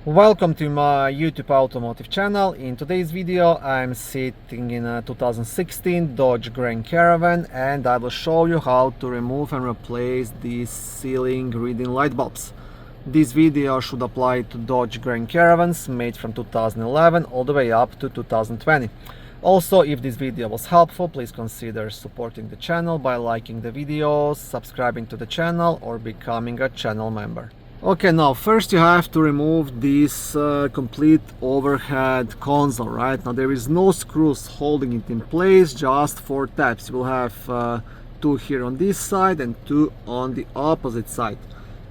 Welcome to my YouTube automotive channel. In today's video I'm sitting in a 2016 Dodge Grand Caravan and I will show you how to remove and replace these ceiling reading light bulbs. This video should apply to Dodge Grand Caravans made from 2011 all the way up to 2020. Also, if this video was helpful, please consider supporting the channel by liking the videos, subscribing to the channel or becoming a channel member. Okay, now first you have to remove this complete overhead console, right? Now there is no screws holding it in place, just 4 tabs. You will have 2 here on this side and 2 on the opposite side.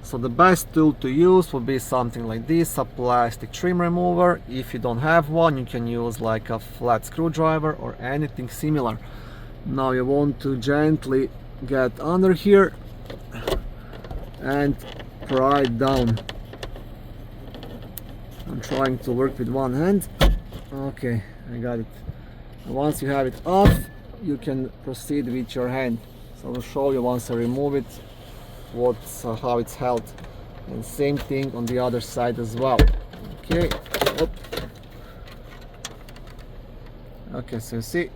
So the best tool to use would be something like this, a plastic trim remover. If you don't have one, you can use like a flat screwdriver or anything similar. Now you want to gently get under here and pry it down. I'm trying to work with one hand. Okay, I got it. Once you have it off, you can proceed with your hand. So I'll show you once I remove it how it's held, and same thing on the other side as well. Okay. Okay, so you see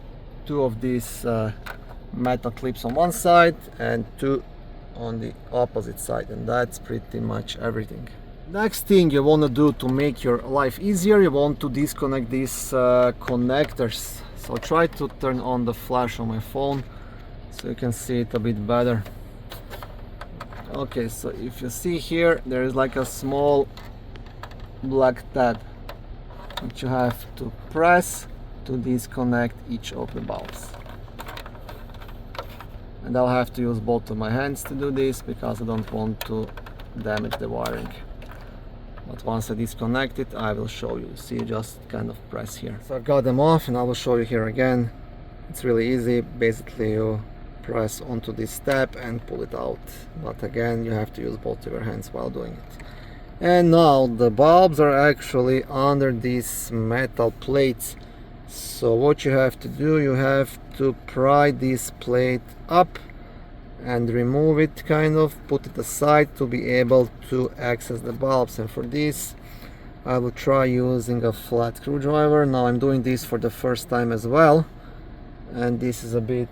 2 of these metal clips on one side and 2 on the opposite side, and that's pretty much everything. Next thing you want to do to make your life easier, you want to disconnect these connectors. So try to turn on the flash on my phone so you can see it a bit better. Okay, so if you see here, there is like a small black tab which you have to press to disconnect each of the bulbs. And I'll have to use both of my hands to do this because I don't want to damage the wiring. But once I disconnect it, I will show you. See, just kind of press here. So I got them off and I will show you here again. It's really easy. Basically you press onto this tab and pull it out. But again, you have to use both of your hands while doing it. And now the bulbs are actually under these metal plates. So what you have to do, you have to pry this plate up and remove it, kind of put it aside to be able to access the bulbs. And for this I will try using a flat screwdriver. Now I'm doing this for the first time as well, and this is a bit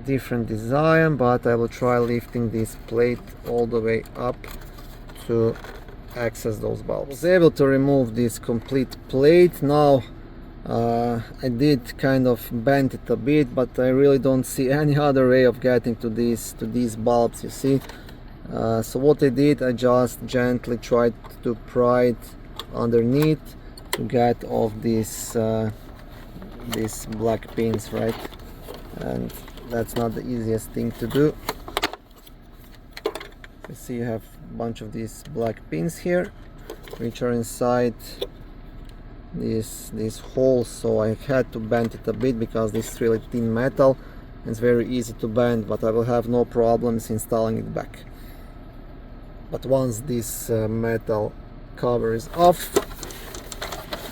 different design, but I will try lifting this plate all the way up to access those bulbs. I was able to remove this complete plate. Now I did kind of bend it a bit, but I really don't see any other way of getting to these bulbs, you see. So what I did, I just gently tried to pry it underneath to get off these black pins, right? And that's not the easiest thing to do. You see, you have a bunch of these black pins here which are inside these holes, so I had to bend it a bit because this is really thin metal and it's very easy to bend, but I will have no problems installing it back. But once this metal cover is off,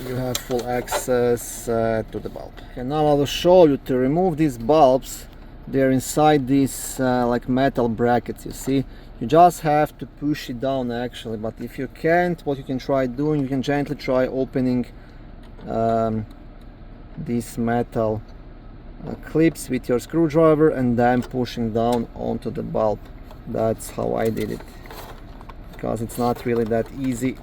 you have full access to the bulb. And now I will show you to remove these bulbs. They're inside these like metal brackets, you see. You just have to push it down actually, but if you can't, what you can try doing, you can gently try opening these metal clips with your screwdriver and then pushing down onto the bulb. That's how I did it, because it's not really that easy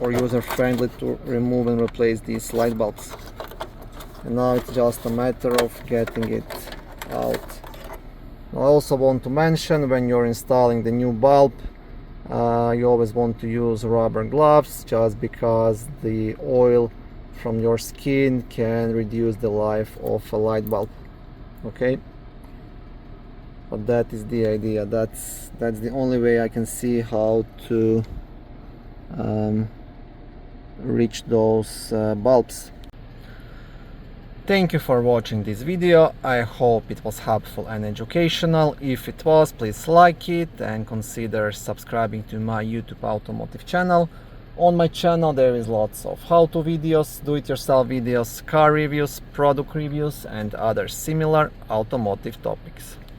or user-friendly to remove and replace these light bulbs. And now it's just a matter of getting it out. I also want to mention, when you're installing the new bulb, you always want to use rubber gloves, just because the oil from your skin can reduce the life of a light bulb. Okay, but that is the idea. That's the only way I can see how to reach those bulbs. Thank you for watching this video. I hope it was helpful and educational. If it was, please like it and consider subscribing to my YouTube automotive channel. On my channel there is lots of how-to videos, do-it-yourself videos, car reviews, product reviews and other similar automotive topics.